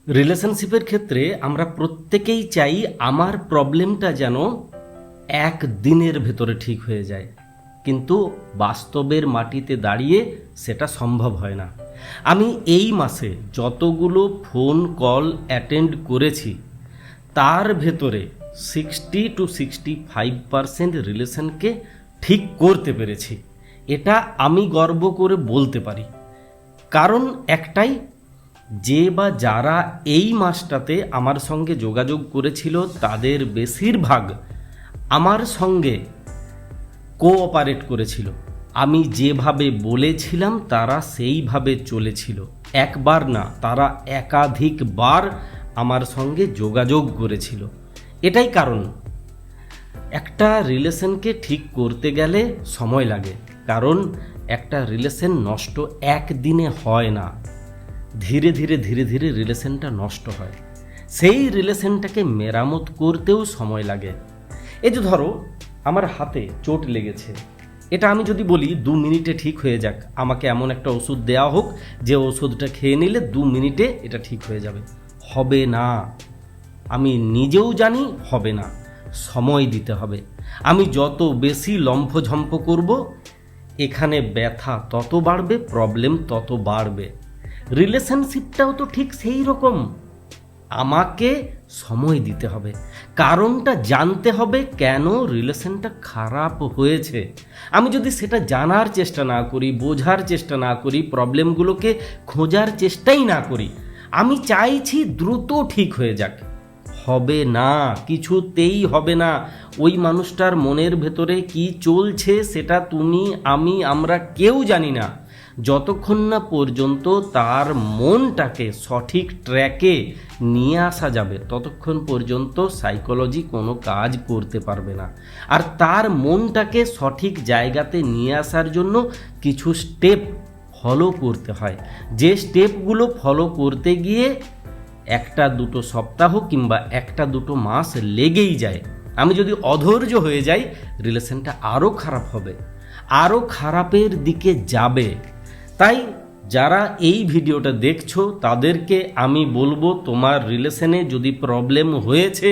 রিলেশনশিপের ক্ষেত্রে আমরা প্রত্যেকেই চাই আমার প্রবলেমটা যেন একদিনের ভেতরে ঠিক হয়ে যায়, কিন্তু বাস্তবের মাটিতে দাঁড়িয়ে সেটা সম্ভব হয় না। আমি এই মাসে যতগুলো ফোন কল অ্যাটেন্ড করেছি তার ভেতরে 60-65% রিলেশনকে ঠিক করতে পেরেছি। এটা আমি গর্ব করে বলতে পারি। কারণ একটাই, যে বা যারা এই মাসটাতে আমার সঙ্গে যোগাযোগ করেছিল তাদের বেশিরভাগ আমার সঙ্গে কোঅপারেট করেছিল। আমি যেভাবে বলেছিলাম তারা সেইভাবে চলেছিল। একবার না, তারা একাধিকবার আমার সঙ্গে যোগাযোগ করেছিল। এটাই কারণ। একটা রিলেশনকে ঠিক করতে গেলে সময় লাগে, কারণ একটা রিলেশন নষ্ট একদিনে হয় না। ধীরে ধীরে ধীরে ধীরে রিলেশনটা নষ্ট হয়। সেই রিলেশনটাকে মেরামত করতেও সময় লাগে। এই যে ধরো আমার হাতে চোট লেগেছে, এটা আমি যদি বলি 2 মিনিটে ঠিক হয়ে যাক, আমাকে এমন একটা ওষুধ দেওয়া হোক যে ওষুধটা খেয়ে নিলে 2 মিনিটে এটা ঠিক হয়ে যাবে, হবে না। আমি নিজেও জানি হবে না, সময় দিতে হবে। আমি যত বেশি লম্ফঝম্প করব, এখানে ব্যথা তত বাড়বে, প্রবলেম তত বাড়বে। রিলেশনশিপটাও তো ঠিক সেই রকম। আমাকে সময় দিতে হবে, কারণটা জানতে হবে কেন রিলেশনটা খারাপ হয়েছে। আমি যদি সেটা জানার চেষ্টা না করি, বোঝার চেষ্টা না করি, প্রবলেমগুলোকে খোঁজার চেষ্টাই না করি, আমি চাইছি দ্রুত ঠিক হয়ে যাক, হবে না, কিছুতেই হবে না। ওই মানুষটার মনের ভেতরে কি চলছে সেটা তুমি, আমি, আমরা কেউ জানি না। যতক্ষণ না পর্যন্ত তার মনটাকে সঠিক ট্র্যাকে নিয়ে আসা যাবে ততক্ষণ পর্যন্ত সাইকোলজি কোনো কাজ করতে পারবে না। আর তার মনটাকে সঠিক জায়গাতে নিয়ে আসার জন্য কিছু স্টেপ ফলো করতে হয়, যে স্টেপগুলো ফলো করতে গিয়ে 1-2 সপ্তাহ কিংবা 1-2 মাস লেগেই যায়। আমি যদি অধৈর্য হয়ে যাই, রিলেশনটা আরও খারাপ হবে, আরও খারাপের দিকে যাবে। তাই যারা এই ভিডিওটা দেখছো তাদেরকে আমি বলবো, তোমার রিলেশনে যদি প্রবলেম হয়েছে,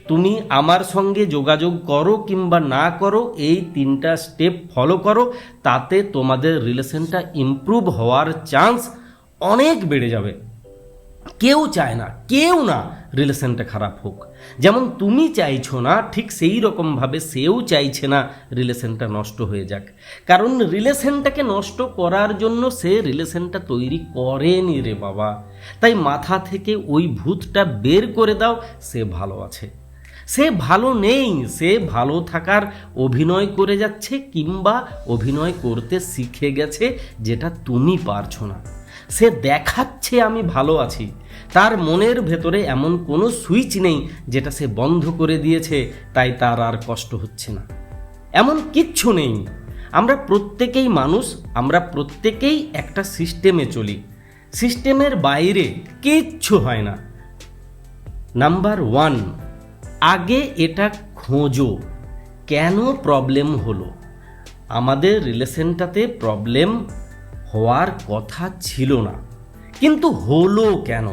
তুমি আমার সঙ্গে যোগাযোগ করো কিংবা না করো, এই 3টা স্টেপ ফলো করো, তাতে তোমাদের রিলেশনটা ইমপ্রুভ হওয়ার চান্স অনেক বেড়ে যাবে। কেউ চায় না, কেউ না রিলেশনটা খারাপ হোক। যেমন তুমি চাইছো না, ঠিক সেই রকমভাবে সেও চাইছে না রিলেশনটা নষ্ট হয়ে যাক। কারণ রিলেশনটাকে নষ্ট করার জন্য সে রিলেশনটা তৈরি করেনি রে বাবা। তাই মাথা থেকে ওই ভূতটা বের করে দাও। সে ভালো আছে, সে ভালো নেই, সে ভালো থাকার অভিনয় করে যাচ্ছে কিংবা অভিনয় করতে শিখে গেছে, যেটা তুমি পারছো না। সে দেখাচ্ছে আমি ভালো আছি, তার মনের ভেতরে এমন কোনো সুইচ নেই যেটা সে বন্ধ করে দিয়েছে, তাই তার আর কষ্ট হচ্ছে না। এমন কিচ্ছু নেই। আমরা প্রত্যেকেই মানুষ, আমরা প্রত্যেকেই একটা সিস্টেমে চলি। সিস্টেমের বাইরে কিচ্ছু হয় না। নাম্বার 1, আগে এটা খোঁজো, কেন প্রবলেম হলো। আমাদের রিলেশনটাতে প্রবলেম হওয়ার কথা ছিল না, কিন্তু হলো কেন,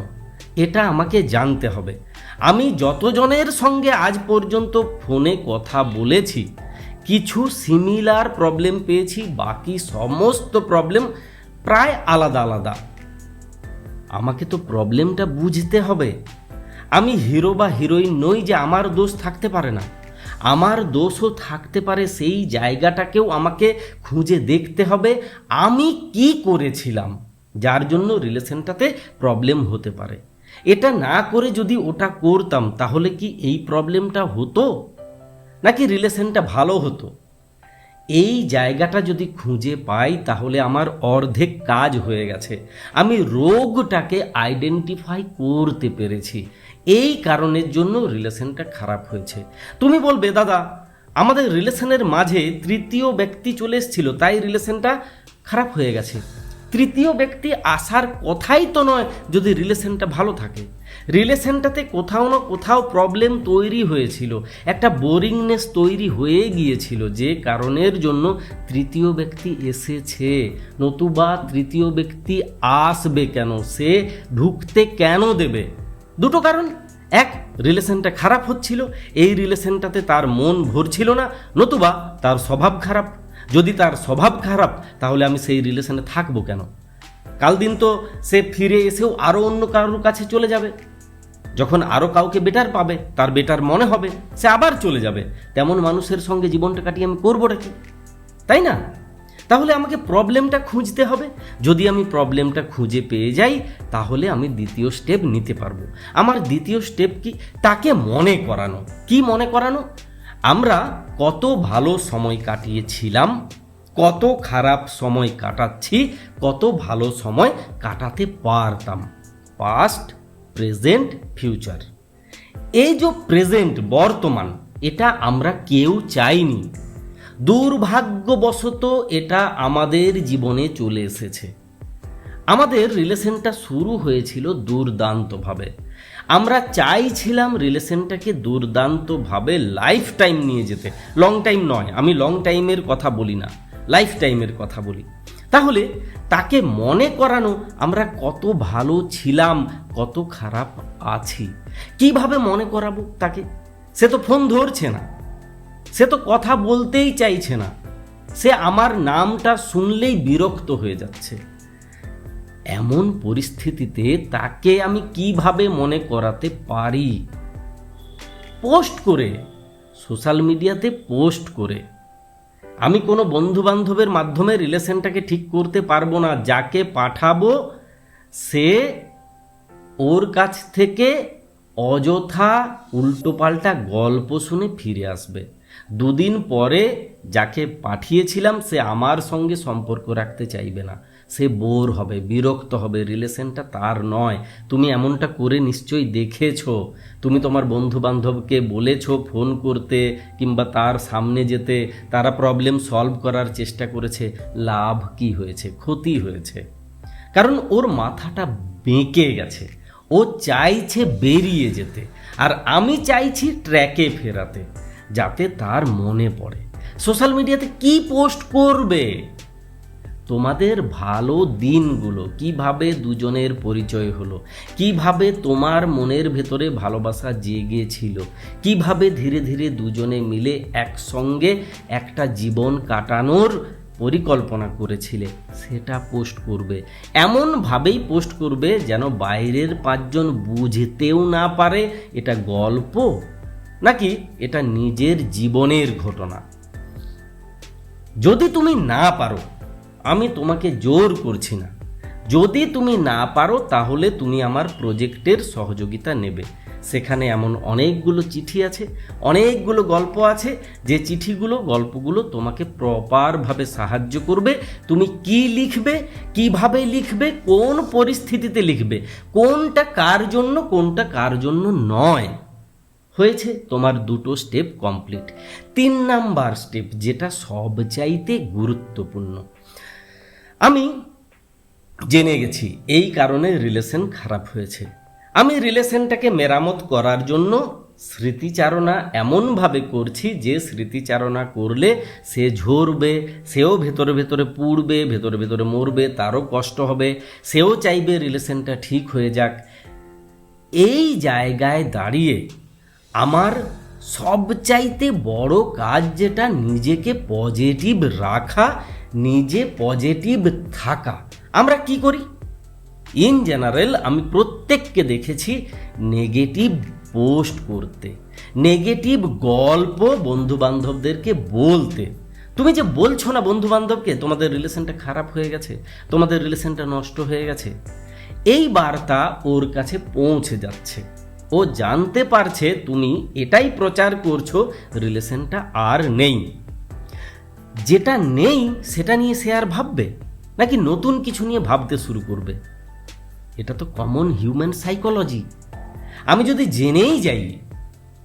এটা আমাকে জানতে হবে। আমি যতজনের সঙ্গে আজ পর্যন্ত ফোনে কথা বলেছি, কিছু সিমিলার প্রবলেম পেয়েছি, বাকি সমস্ত প্রবলেম প্রায় আলাদা আলাদা। আমাকে তো প্রবলেমটা বুঝতে হবে। আমি হিরো বা হিরোইন নই যে আমার দোষ থাকতে পারে না। আমার দোষও থাকতে পারে, সেই জায়গাটাকেও আমাকে খুঁজে দেখতে হবে। আমি কি করেছিলাম যার জন্য রিলেশনটাতে প্রবলেম হতে পারে। এটা না করে যদি ওটা করতাম, তাহলে কি এই প্রবলেমটা হতো, নাকি রিলেশনটা ভালো হতো? এই জায়গাটা যদি খুঁজে পাই, তাহলে আমার অর্ধেক কাজ হয়ে গেছে। আমি রোগটাকে আইডেন্টিফাই করতে পেরেছি। এই কারণের জন্য রিলেশনটা খারাপ হয়েছে। তুমি বলবে, দাদা আমাদের রিলেশনের মাঝে তৃতীয় ব্যক্তি চলে এসেছিল, তাই রিলেশনটা খারাপ হয়ে গেছে। তৃতীয় ব্যক্তি আসার কথাই তো নয় যদি রিলেশনটা ভালো থাকে। রিলেশনটাতে কোথাও না কোথাও প্রবলেম তৈরি হয়েছিল, একটা বোরিংনেস তৈরি হয়ে গিয়েছিল, যে কারণের জন্য তৃতীয় ব্যক্তি এসেছে। নতুবা তৃতীয় ব্যক্তি আসবে কেন, সে ঢুকতে কেন দেবে? দুটো কারণ, এক, রিলেশনটা খারাপ হচ্ছিল, এই রিলেশনটাতে তার মন ভরছিল না, নতুবা তার স্বভাব খারাপ। যদি তার স্বভাব খারাপ তাহলে আমি সেই রিলেশনে থাকবো কেন? কাল দিন তো সে ফিরে এসেও আরও অন্য কারোর কাছে চলে যাবে। যখন আরও কাউকে বেটার পাবে, তার বেটার মনে হবে, সে আবার চলে যাবে। তেমন মানুষের সঙ্গে জীবনটা কাটিয়ে আমি করবোটা কি? তাই না? তাহলে আমাকে প্রবলেমটা খুঁজতে হবে। যদি আমি প্রবলেমটা খুঁজে পেয়ে যাই তাহলে আমি দ্বিতীয় স্টেপ নিতে পারবো। আমার দ্বিতীয় স্টেপ কি? তাকে মনে করানো। কি মনে করানো? আমরা কত ভালো সময় কাটিয়েছিলাম, কত খারাপ সময় কাটাচ্ছি, কত ভালো সময় কাটাতে পারতাম। Past, present, future. এই যে প্রেজেন্ট, বর্তমান, এটা আমরা কেউ চাইনি। দুর্ভাগ্যবশত এটা আমাদের জীবনে চলে এসেছে। আমাদের রিলেশনটা শুরু হয়েছিল দুর্দান্তভাবে। আমরা চাইছিলাম রিলেশনটাকে দুর্দান্তভাবে লাইফ টাইম নিয়ে যেতে। লং টাইম নয়, আমি লং টাইমের কথা বলি না, লাইফ টাইমের কথা বলি। তাহলে তাকে মনে করানো আমরা কত ভালো ছিলাম, কত খারাপ আছি, কিভাবে মনে করাবো তাকে? সে তো ফোন ধরছে না, সে তো কথা বলতেই চাইছে না, সে আমার নামটা শুনলেই বিরক্ত হয়ে যাচ্ছে। এমন পরিস্থিতিতে তাকে আমি কিভাবে মনে করাতে পারি? পোস্ট করে, সোশ্যাল মিডিয়াতে পোস্ট করে। আমি কোনো বন্ধু বান্ধবের মাধ্যমে রিলেশনটাকে ঠিক করতে পারবো না। যাকে পাঠাবো সে ওর কাছ থেকে অযথা উল্টোপাল্টা গল্প শুনে ফিরে আসবে। দুদিন পরে যাকে পাঠিয়েছিলাম সে আমার সঙ্গে সম্পর্ক রাখতে চাইবে না, সে বোর হবে, বিরক্ত হবে। রিলেশনটা তার নয়। তুমি এমনটা করে নিশ্চয়ই দেখেছো। তুমি তোমার বন্ধু বান্ধবকে বলেছো ফোন করতে কিংবা তার সামনে যেতে, তারা প্রবলেম সলভ করার চেষ্টা করেছে। লাভ কি হয়েছে? ক্ষতি হয়েছে। কারণ ওর মাথাটা বেঁকে গেছে, ও চাইছে বেরিয়ে যেতে, আর আমি চাইছি ট্র্যাকে ফেরাতে, যাতে তার মনে পড়ে। সোশ্যাল মিডিয়াতে কি পোস্ট করবে? তোমাদের ভালো দিনগুলো, কিভাবে দুজনের পরিচয় হলো, কিভাবে তোমার মনের ভেতরে ভালোবাসা জেগেছিল, কিভাবে ধীরে ধীরে দুজনে মিলে একসঙ্গে একটা জীবন কাটানোর পরিকল্পনা করেছিলে, সেটা পোস্ট করবে। এমনভাবেই পোস্ট করবে যেন বাইরের পাঁচজন বুঝতেও না পারে এটা গল্প নাকি এটা নিজের জীবনের ঘটনা। যদি তুমি না পারো, আমি তোমাকে জোর করছি না, যদি তুমি না পারো তাহলে তুমি আমার প্রজেক্টের সহযোগিতা নেবে। সেখানে এমন অনেকগুলো চিঠি আছে, অনেকগুলো গল্প আছে, যে চিঠিগুলো, গল্পগুলো তোমাকে প্রপারভাবে সাহায্য করবে। তুমি কি লিখবে, কিভাবে লিখবে, কোন পরিস্থিতিতে লিখবে, কোনটা কার জন্য, কোনটা কার জন্য নয়। হয়েছে, তোমার দুটো স্টেপ কমপ্লিট। 3 নাম্বার স্টেপ, যেটা সবচাইতে গুরুত্বপূর্ণ। আমি জেনে গেছি এই কারণে রিলেশন খারাপ হয়েছে। আমি রিলেশনটাকে মেরামত করার জন্য স্মৃতিচারণা এমনভাবে করছি যে স্মৃতিচারণা করলে সে ঝরবে, সেও ভেতরে ভেতরে পুড়বে, ভেতরে ভেতরে মরবে, তারও কষ্ট হবে, সেও চাইবে রিলেশনটা ঠিক হয়ে যাক। এই জায়গায় দাঁড়িয়ে আমার সবচাইতে বড় কাজ যেটা, নিজেকে পজিটিভ রাখা, নিজে পজিটিভ থাকা। আমরা কি করি? ইন জেনারেল আমি প্রত্যেককে দেখেছি নেগেটিভ পোস্ট করতে, নেগেটিভ গল্প বন্ধু বান্ধবদেরকে বলতে। তুমি যে বলছো না বন্ধু বান্ধবকে তোমাদের রিলেশনটা খারাপ হয়ে গেছে, তোমাদের রিলেশনটা নষ্ট হয়ে গেছে, এই বার্তা ওর কাছে পৌঁছে যাচ্ছে। ও জানতে পারছে তুমি এটাই প্রচার করছো রিলেশনটা আর নেই। যেটা নেই সেটা নিয়ে সে আর ভাববে নাকি নতুন কিছু নিয়ে ভাবতে শুরু করবে? এটা তো কমন হিউম্যান সাইকোলজি। আমি যদি জেনেই যাই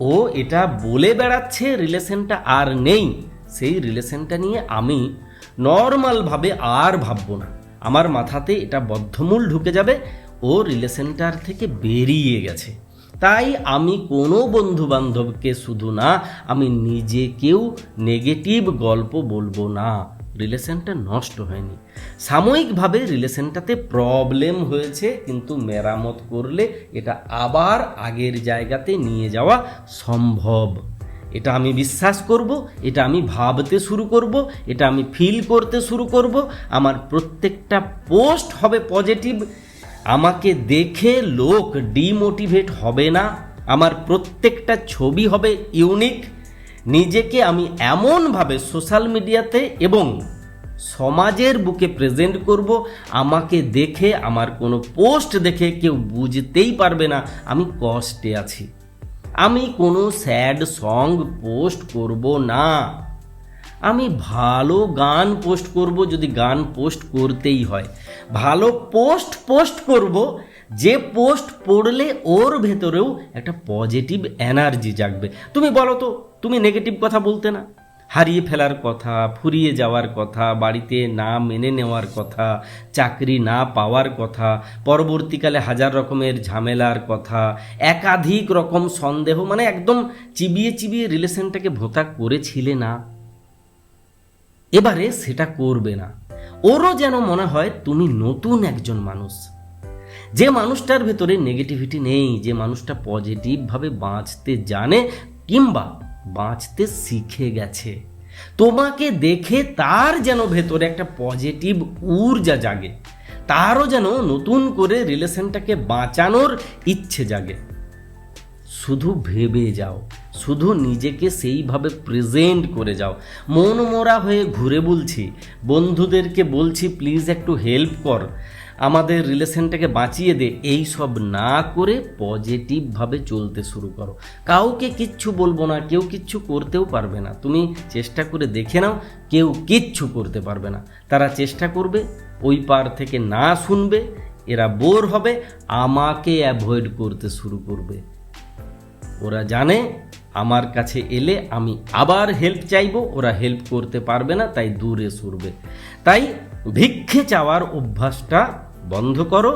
ও এটা বলে বেড়াচ্ছে রিলেশনটা আর নেই, সেই রিলেশনটা নিয়ে আমি নর্মালভাবে আর ভাববো না। আমার মাথাতে এটা বদ্ধমূল ঢুকে যাবে, ও রিলেশনটার থেকে বেরিয়ে গেছে। তাই আমি কোনো বন্ধু বান্ধবকে শুধু না, আমি নিজেকেও নেগেটিভ গল্প বলবো না। রিলেশনটা নষ্ট হয়নি। সাময়িকভাবে রিলেশনটাতে প্রবলেম হয়েছে, কিন্তু মেরামত করলে এটা আবার আগের জায়গাতে নিয়ে যাওয়া সম্ভব। এটা আমি বিশ্বাস করব, এটা আমি ভাবতে শুরু করব, এটা আমি ফিল করতে শুরু করব। আমার প্রত্যেকটা পোস্ট হবে পজিটিভ, আমাকে দেখে লোক ডিমোটিভেট হবে না। আমার প্রত্যেকটা ছবি হবে ইউনিক। নিজেকে আমি এমনভাবে সোশ্যাল মিডিয়াতে এবং সমাজের বুকে প্রেজেন্ট করব, আমাকে দেখে, আমার কোনো পোস্ট দেখে কেউ বুঝতেই পারবে না আমি কষ্টে আছি। আমি কোনো স্যাড সং পোস্ট করব না, আমি ভালো গান পোস্ট করব যদি গান পোস্ট করতেই হয়। ভালো পোস্ট করব, যে পোস্ট পড়লে ওর ভেতরেও একটা পজিটিভ এনার্জি জাগবে। তুমি বলো তো, তুমি নেগেটিভ কথা বলতে না? হারিয়ে ফেলার কথা, ফুরিয়ে যাওয়ার কথা, বাড়িতে না মেনে নেওয়ার কথা, চাকরি না পাওয়ার কথা, পরবর্তীকালে হাজার রকমের ঝামেলার কথা, একাধিক রকম সন্দেহ, মানে একদম চিবিয়ে চিবিয়ে রিলেশনটাকে ভোঁতা করেছিলে না? এবারে সেটা করবে না। ওরও যেন মনে হয় তুমি নতুন একজন মানুষ, যে মানুষটার ভেতরে নেগেটিভিটি নেই, যে মানুষটা পজিটিভভাবে বাঁচতে জানে কিংবা বাঁচতে শিখে গেছে। তোমাকে দেখে তার যেন ভেতরে একটা পজিটিভ ঊর্জা জাগে, তারও যেন নতুন করে রিলেশনটাকে বাঁচানোর ইচ্ছে জাগে। শুধু ভেবে যাও, শুধু নিজেকে সেইভাবে প্রেজেন্ট করে যাও। মন মরা হয়ে ঘুরে বলছি, বন্ধুদেরকে বলছি প্লিজ একটু হেল্প কর, আমাদের রিলেশনটাকে বাঁচিয়ে দে, এই সব না করে পজিটিভভাবে চলতে শুরু করো। কাউকে কিচ্ছু বলবো না, কেউ কিচ্ছু করতেও পারবে না। তুমি চেষ্টা করে দেখে নাও, কেউ কিচ্ছু করতে পারবে না। তারা চেষ্টা করবে, ওই পার থেকে না শুনবে, এরা বোর হবে, আমাকে অ্যাভয়েড করতে শুরু করবে। ওরা জানে আমার কাছে এলে আমি আবার হেল্প চাইবো, ওরা হেল্প করতে পারবে না, তাই দূরে সরবে। তাই ভিক্ষে চাওয়ার অভ্যাসটা বন্ধ করো,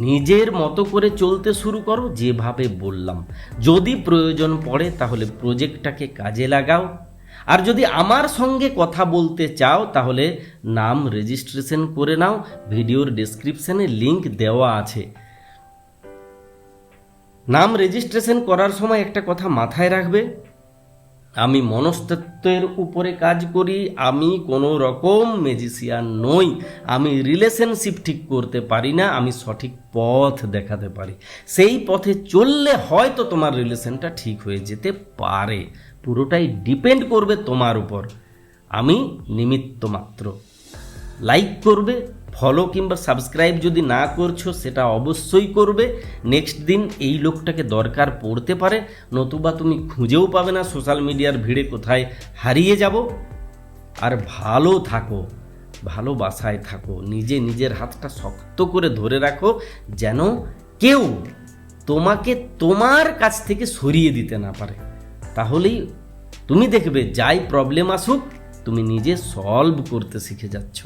নিজের মতো করে চলতে শুরু করো, যেভাবে বললাম। যদি প্রয়োজন পড়ে তাহলে প্রজেক্টটাকে কাজে লাগাও। আর যদি আমার সঙ্গে কথা বলতে চাও তাহলে নাম রেজিস্ট্রেশন করে নাও, ভিডিওর ডেসক্রিপশনে লিংক দেওয়া আছে। নাম রেজিস্ট্রেশন করার সময় একটা কথা মাথায় রাখবে, আমি মনস্তত্ত্বের উপরে কাজ করি, আমি কোনো রকম ম্যাজিশিয়ান নই। আমি রিলেশনশিপ ঠিক করতে পারি না, আমি সঠিক পথ দেখাতে পারি। সেই পথে চললে হয়তো তোমার রিলেশনটা ঠিক হয়ে যেতে পারে। পুরোটাই ডিপেন্ড করবে তোমার উপর, আমি নিমিত্ত মাত্র। লাইক করবে, ফলো কিংবা সাবস্ক্রাইব যদি না করছো সেটা অবশ্যই করবে। নেক্সট দিন এই লোকটাকে দরকার পড়তে পারে, নতুবা তুমি খুঁজেও পাবে না, সোশ্যাল মিডিয়ার ভিড়ে কোথায় হারিয়ে যাব। আর ভালো থাকো, ভালোবাসায় থাকো, নিজের হাতটা শক্ত করে ধরে রাখো, যেন কেউ তোমাকে তোমার কাছ থেকে সরিয়ে দিতে না পারে। তাহলেই তুমি দেখবে যাই প্রবলেম আসুক তুমি নিজে সলভ করতে শিখে যাচ্ছ।